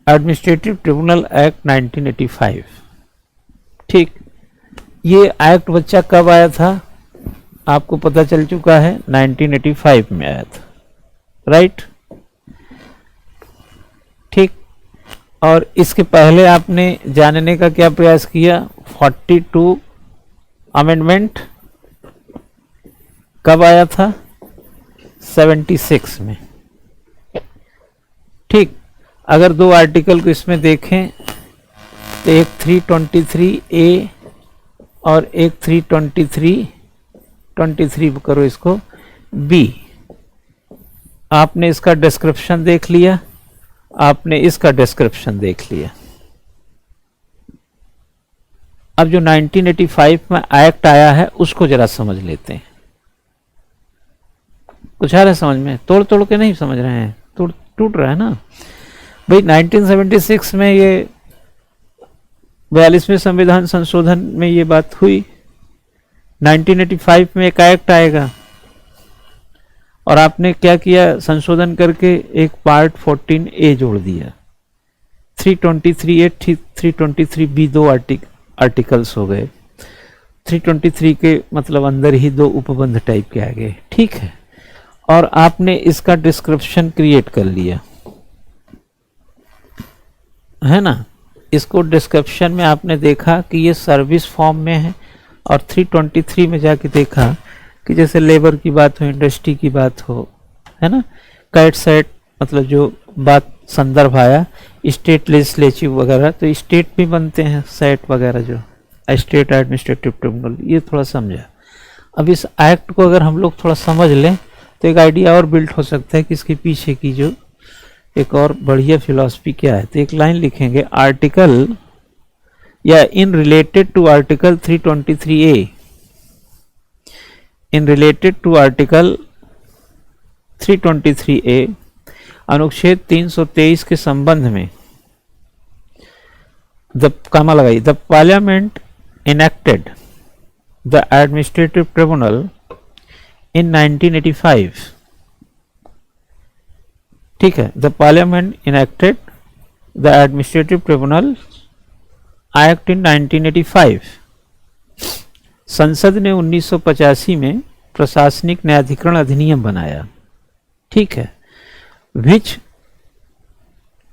Administrative tribunal act 1985। ठीक, ये act बच्चा कब आया था आपको पता चल चुका है, 1985 में आया था, राइट। ठीक, और इसके पहले आपने जानने का क्या प्रयास किया, 42 अमेंडमेंट कब आया था, 76 में। ठीक, अगर दो आर्टिकल को इसमें देखें तो एक 323A और एक 323 करो इसको B। आपने इसका डिस्क्रिप्शन देख लिया, आपने इसका डिस्क्रिप्शन देख लिया। अब जो 1985 में एक्ट आया है उसको जरा समझ लेते हैं। कुछ आ रहा है समझ में, तोड़ तोड़ के नहीं समझ रहे हैं, टूट रहा है ना भाई। 1976 में ये 42वें संविधान संशोधन में ये बात हुई, 1985 में एक एक्ट आएगा और आपने क्या किया, संशोधन करके एक पार्ट 14A जोड़ दिया। 323A 323B दो आर्टिकल्स हो गए। 323 के मतलब अंदर ही दो उपबंध टाइप के आ गए, ठीक है। और आपने इसका डिस्क्रिप्शन क्रिएट कर लिया है ना। इसको डिस्क्रिप्शन में आपने देखा कि ये सर्विस फॉर्म में है, और 323 में जाके देखा कि जैसे लेबर की बात हो, इंडस्ट्री की बात हो, है ना। कैट सेट मतलब जो बात संदर्भ आया, स्टेट लेजिस्लेटिव वगैरह, तो स्टेट भी बनते हैं सेट वगैरह, जो स्टेट एडमिनिस्ट्रेटिव ट्रिब्यूनल, ये थोड़ा समझा। अब इस एक्ट को अगर हम लोग थोड़ा समझ लें तो एक आइडिया और बिल्ड हो सकता है कि इसके पीछे की जो एक और बढ़िया फिलॉसफी क्या है। तो एक लाइन लिखेंगे, आर्टिकल या in related to article 323A, in related to article 323A अनुच्छेद 323 के संबंध में द कामा लगाई, the parliament enacted the administrative tribunal in 1985। ठीक है, the parliament enacted the administrative tribunal act in 1985। संसद ने 1985 में प्रशासनिक न्यायाधिकरण अधिनियम बनाया, ठीक है, विच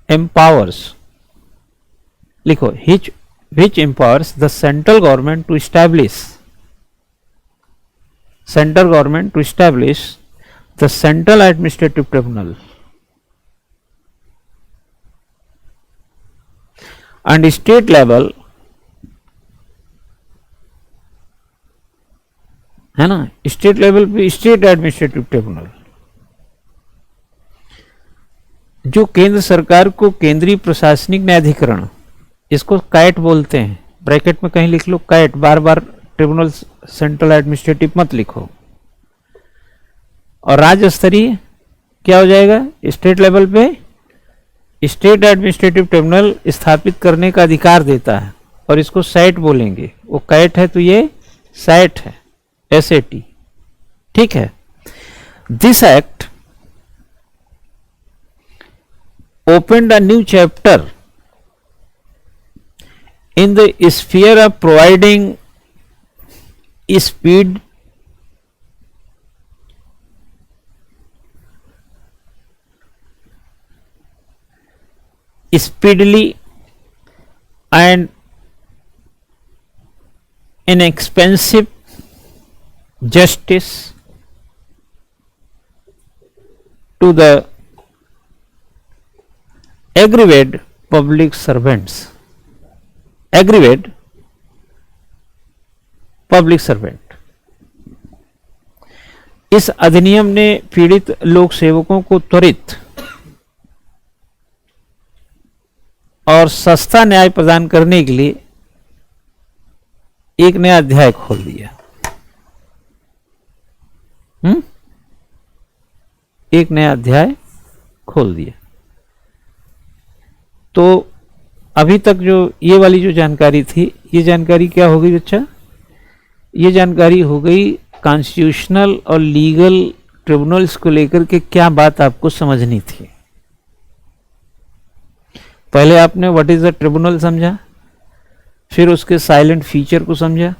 एम्पावर्स, लिखो which empowers the central government to establish the central administrative tribunal and state level, है ना, स्टेट लेवल पे स्टेट एडमिनिस्ट्रेटिव ट्रिब्यूनल, जो केंद्र सरकार को केंद्रीय प्रशासनिक न्यायाधिकरण, इसको कैट बोलते हैं, ब्रैकेट में कहीं लिख लो कैट, बार बार ट्रिब्यूनल सेंट्रल एडमिनिस्ट्रेटिव मत लिखो। और राज्य स्तरीय क्या हो जाएगा, स्टेट लेवल पे स्टेट एडमिनिस्ट्रेटिव ट्रिब्यूनल स्थापित करने का अधिकार देता है, और इसको सैट बोलेंगे। वो कैट है तो ये सैट है, SAT, ठीक है। This act opened a new chapter in the sphere of providing speedily and inexpensive justice to the aggrieved public servants, aggrieved public servant। इस अधिनियम ने पीड़ित लोक सेवकों को त्वरित और सस्ता न्याय प्रदान करने के लिए एक नया अध्याय खोल दिया। एक नया अध्याय खोल दिया। तो अभी तक जो ये वाली जो जानकारी थी, ये जानकारी क्या हो गई बच्चा, ये जानकारी हो गई कॉन्स्टिट्यूशनल और लीगल ट्रिब्यूनल्स को लेकर के क्या बात आपको समझनी थी। पहले आपने व्हाट इज द ट्रिब्यूनल समझा, फिर उसके साइलेंट फीचर को समझा,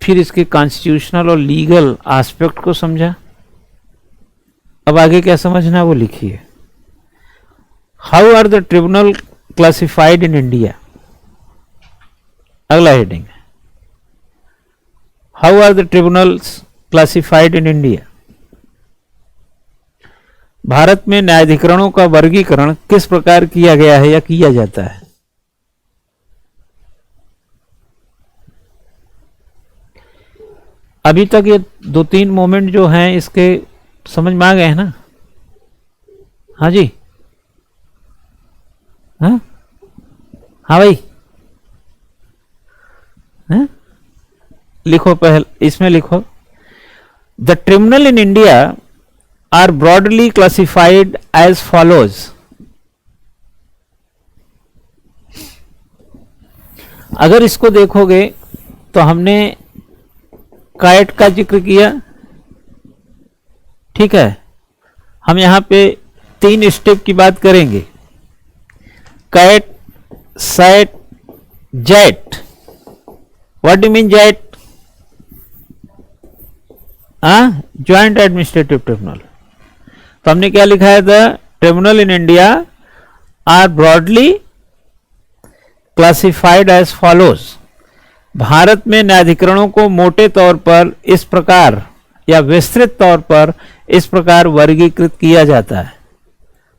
फिर इसके कॉन्स्टिट्यूशनल और लीगल एस्पेक्ट को समझा। अब आगे क्या समझना वो लिखिए। How are the tribunal classified in India, अगला heading, how are the tribunals classified in India. Bharat में न्यायाधिकरणों का वर्गीकरण किस प्रकार किया गया है या किया जाता है। अभी तक ये 2-3 मोमेंट जो हैं इसके समझ में आ गए हैं ना? हाँ जी, हाँ हाँ भाई, हाँ? लिखो, पहले इसमें लिखो, the tribunal in India are broadly classified as follows. अगर इसको देखोगे तो हमने काइट का जिक्र किया, ठीक है। हम यहां पे 3 स्टेप की बात करेंगे, CAT, SAT, JAT. What do mean JAT? Joint administrative tribunal. तो हमने क्या लिखा है, the tribunal in India are broadly classified as follows. भारत में न्यायाधिकरणों को मोटे तौर पर इस प्रकार या विस्तृत तौर पर इस प्रकार वर्गीकृत किया जाता है।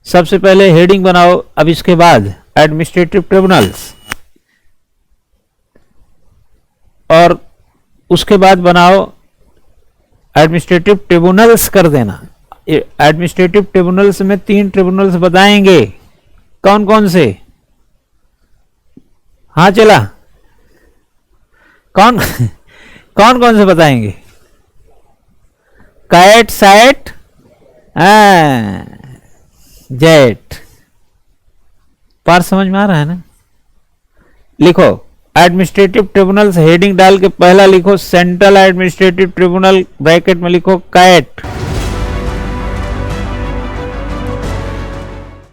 सबसे पहले हेडिंग बनाओ, अब इसके बाद एडमिनिस्ट्रेटिव ट्रिब्यूनल्स, और उसके बाद बनाओ एडमिनिस्ट्रेटिव ट्रिब्यूनल्स कर देना। एडमिनिस्ट्रेटिव ट्रिब्यूनल्स में 3 ट्रिब्यूनल्स बताएंगे, कौन कौन से? हाँ चला, कौन कौन कौन से बताएंगे? Cat, SAT, jet. पार समझ में आ रहा है ना? लिखो एडमिनिस्ट्रेटिव ट्रिब्यूनल्स, हेडिंग डाल के पहला लिखो सेंट्रल एडमिनिस्ट्रेटिव ट्रिब्यूनल, ब्रैकेट में लिखो कैट।